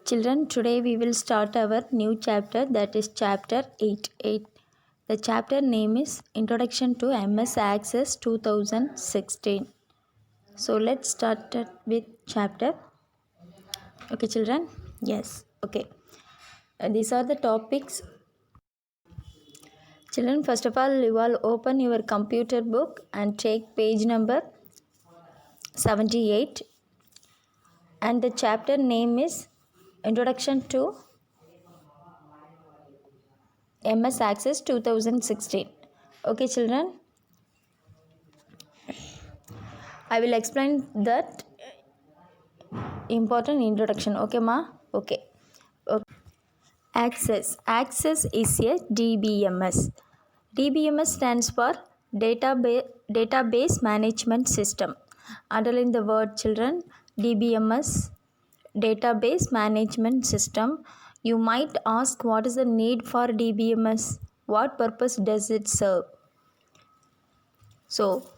Children, today we will start our new chapter, that is chapter 8. The chapter name is Introduction to MS Access 2016. So let's start with chapter. Okay, children? Yes. Okay. These are the topics. Children, first of all, you all open your computer book and take page number 78. And the chapter name is Introduction to MS Access 2016. Okay, children, I will explain that important introduction. Okay, ma? Okay. Access is a DBMS. DBMS stands for Database Management System. Underline the word, children. DBMS, Database Management System. You might ask, what is the need for DBMS? What purpose does it serve? So,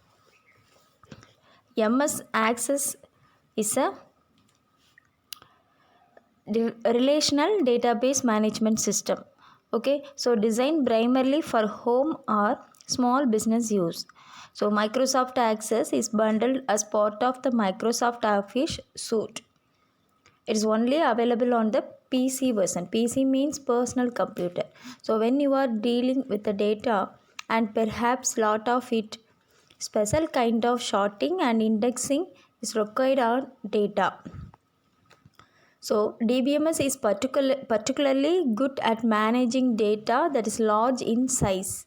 MS Access is a relational database management system. Okay, so designed primarily for home or small business use. So Microsoft Access is bundled as part of the Microsoft Office suite. It is only available on the PC version. PC means personal computer. So when you are dealing with the data and perhaps lot of it, special kind of sorting and indexing is required on data. So DBMS is particularly good at managing data that is large in size.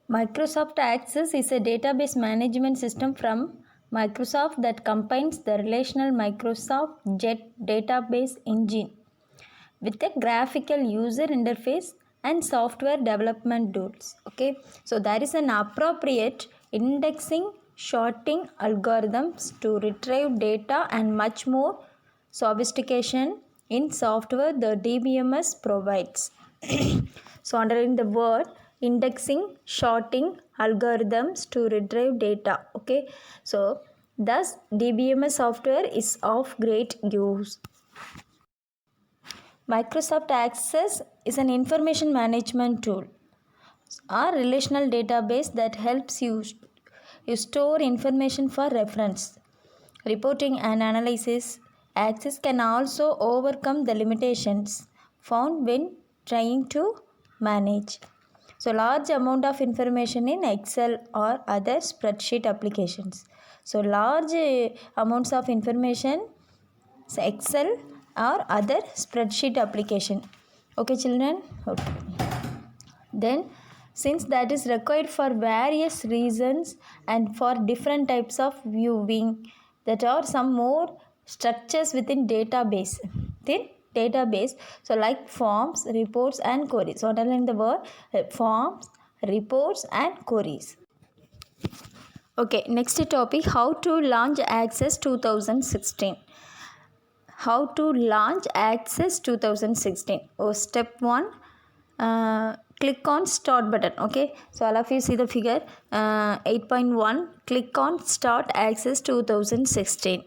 Microsoft Access is a database management system from Microsoft that combines the relational Microsoft Jet database engine with a graphical user interface and software development tools. Okay, so there is an appropriate indexing, sorting algorithms to retrieve data and much more sophistication in software the DBMS provides. So underline the word indexing, sorting algorithms to retrieve data. Okay, so thus DBMS software is of great use. Microsoft Access is an information management tool or relational database that helps you store information for reference, reporting and analysis. Access can also overcome the limitations found when trying to manage large amount of information in Excel or other spreadsheet applications. So large amounts of information, Excel or other spreadsheet application. Okay, children? Okay. Then, since that is required for various reasons and for different types of viewing, that are some more structures within database. So like forms, reports and queries. So underline the word forms, reports and queries. Okay, next topic, how to launch Access 2016. How to launch Access 2016. Step 1, click on start button. Okay, so all of you see the figure 8.1. Click on start Access 2016.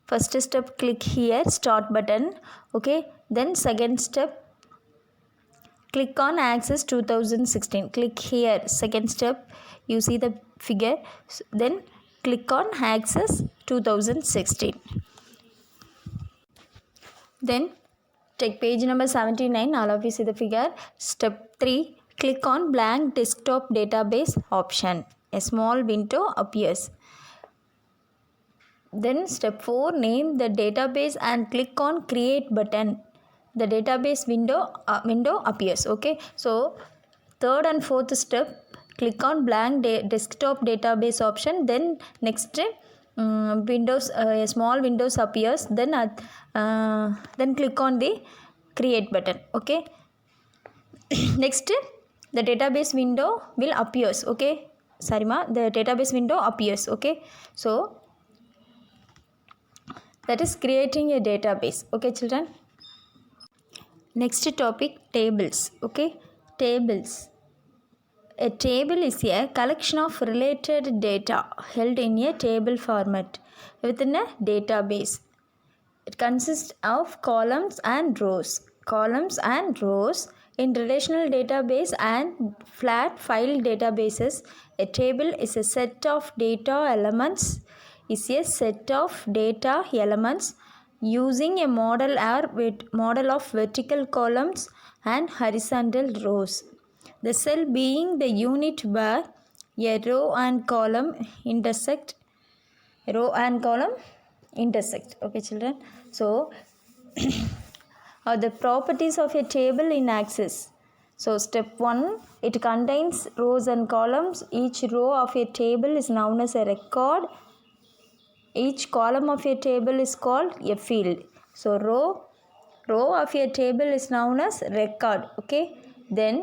First step, click here start button. Okay, then second step, click on Access 2016. Click here second step, you see the figure, then click on Access 2016. Then take page number 79, all of you see the figure. Step 3, click on blank desktop database option. A small window appears. Then step 4, name the database and click on create button. The database window appears. Okay, so third and fourth step, click on blank desktop database option. Then next windows, small windows appears. Then click on the create button. Okay, next the database window will appears. Okay, sorry ma, the database window appears. Okay, so that is creating a database. Okay, children. Next topic, tables. Okay, tables. A table is a collection of related data held in a table format within a database. It consists of columns and rows. Columns and rows in relational database and flat file databases. A table is a set of data elements. Using a model of vertical columns and horizontal rows. The cell being the unit where a row and column intersect. Okay, children. So, the properties of a table in Access. So, step 1, it contains rows and columns. Each row of a table is known as a record. Each column of a table is called a field. So, row of a table is known as record. Okay. Then,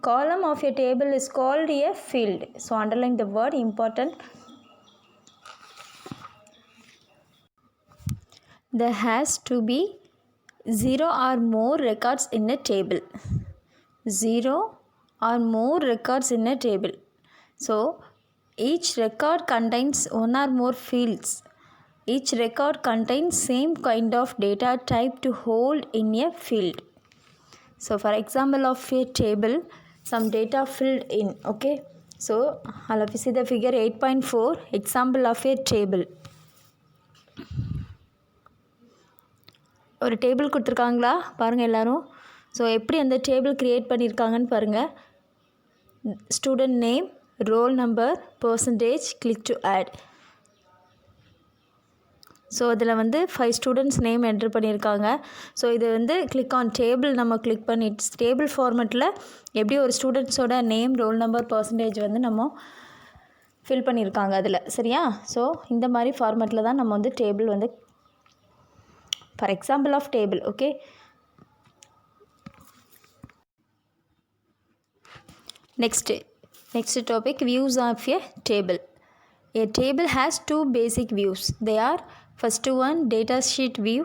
column of a table is called a field. So, underline the word important. There has to be 0 or more records in a table. 0 or more records in a table. So, each record contains one or more fields. Each record contains same kind of data type to hold in a field. So, for example of a table, some data filled in. Okay. So, I'll see the figure 8.4, example of a table. ஒரு table கொடுத்துருக்காங்களா பாருங்கள் எல்லோரும். So எப்படி அந்த table create பண்ணியிருக்காங்கன்னு பாருங்கள். Student name, roll number, percentage, click to add. So அதில் 5 students name entry பண்ணியிருக்காங்க. ஸோ இது கிளிக் ஆன் டேபிள் நம்ம கிளிக் பண்ணி டேபிள் ஃபார்மெட்டில் எப்படி ஒரு ஸ்டூடெண்ட்ஸோட நேம், ரோல் நம்பர், பர்சன்டேஜ் நம்ம ஃபில் பண்ணியிருக்காங்க அதில். சரியா? ஸோ இந்த மாதிரி ஃபார்மெட்டில் தான் நம்ம table for example of table. Okay. Next topic, views of a table. A table has 2 basic views. They are first one data sheet view,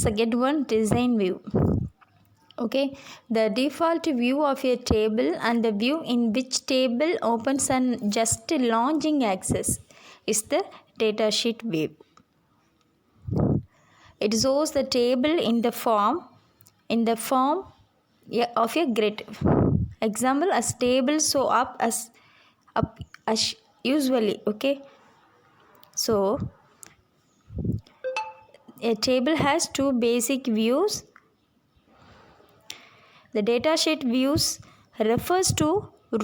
second one design view. Okay, the default view of a table and the view in which table opens and just launching access is the data sheet view. It shows the table in the form of a grid. Example, as tables show up as usually. Okay. So, a table has 2 basic views. The data sheet views refers to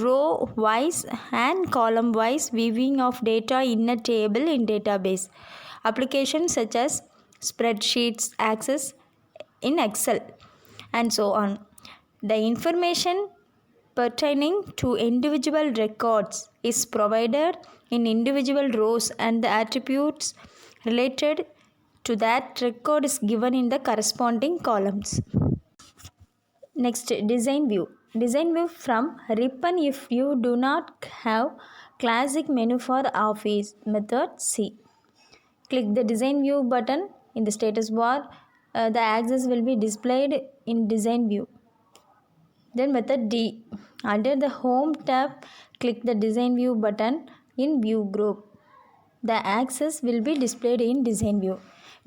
row-wise and column-wise viewing of data in a table in database. Applications such as spreadsheets, Access in Excel, and so on. The information pertaining to individual records is provided in individual rows and the attributes related to that record is given in the corresponding columns. Next, design view. Design view from Ribbon if you do not have classic menu for Office. Method C. Click the design view button in the status bar. The access will be displayed in design view. Then method D. Under the home tab, click the design view button in view group. The access will be displayed in design view.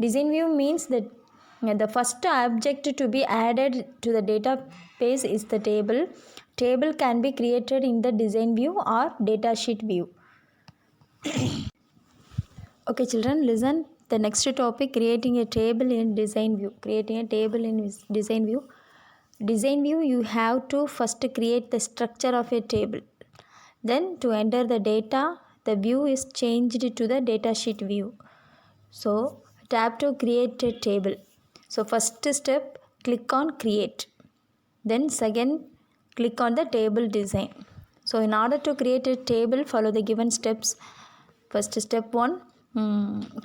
Design view means that the first object to be added to the database is the table. Table can be created in the design view or data sheet view. Okay, children, listen. The next topic, creating a table in design view. Creating a table in design view. Design view, you have to first create the structure of a table. Then to enter the data, the view is changed to the data sheet view. So, tap to create a table. So, first step, click on create. Then second, click on the table design. So, in order to create a table, follow the given steps. First step 1.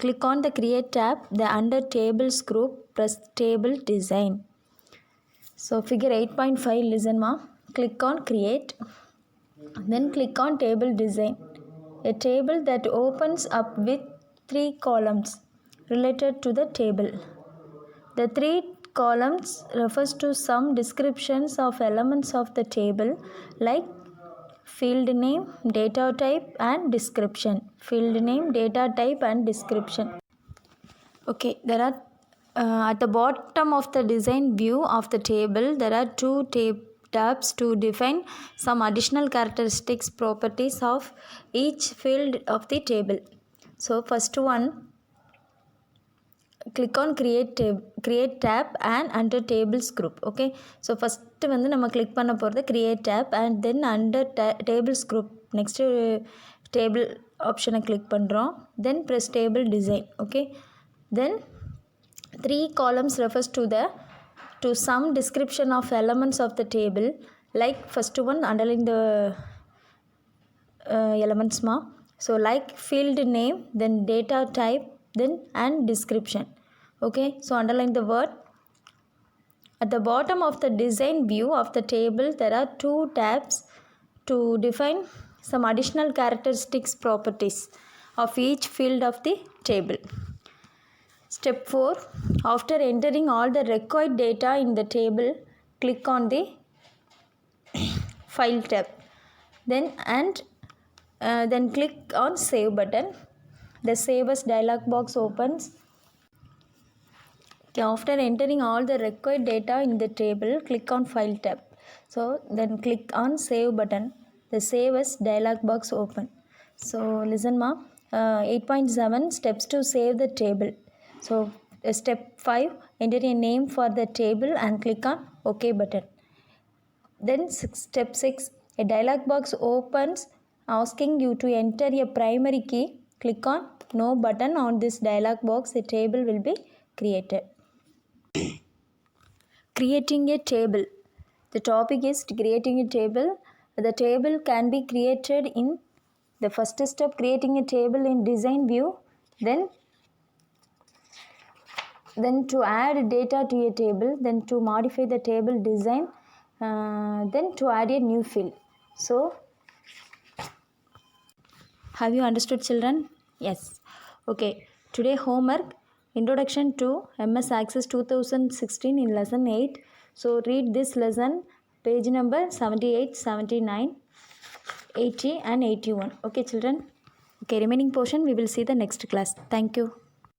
Click on the create tab. The under tables group, press table design. So figure 8.5, listen ma. Click on create. Then click on table design. A table that opens up with 3 columns related to the table. The 3 columns refers to some descriptions of elements of the table like field name, data type and description. Field name, data type and description. Okay, there are at the bottom of the design view of the table, there are two tabs to define some additional characteristics properties of each field of the table. So first one, click on create tab and under tables group. Okay, so first வந்து நம்ம click பண்ண போகிறது create tab and then under tables group next table ஆப்ஷனை click பண்ணுறோம், then press table design. Okay, then 3 columns refers to some description of elements of the table, like first one underline the elements ma. So like field name, then data type, then and description. Okay, so underline the word. At the bottom of the design view of the table, there are 2 tabs to define some additional characteristics properties of each field of the table. Step 4, after entering all the required data in the table, click on the file tab, then click on save button. The save as dialog box opens. Okay, after entering all the required data in the table, click on file tab. So then click on save button. The save as dialog box open. So listen ma, 8.7 steps to save the table. So step 5, enter a name for the table and click on OK button. Then step 6, a dialog box opens asking you to enter a primary key. Click on no button on this dialog box. The table will be created. Creating a table. The topic is creating a table. The table can be created in the first step, creating a table in design view, then to add data to a table, then to modify the table design, then to add a new field. So have you understood, children? Yes. Okay, today homework, introduction to MS Access 2016 in lesson 8. So read this lesson, page number 78, 79, 80 and 81. Okay children. Okay, remaining portion we will see the next class. Thank you.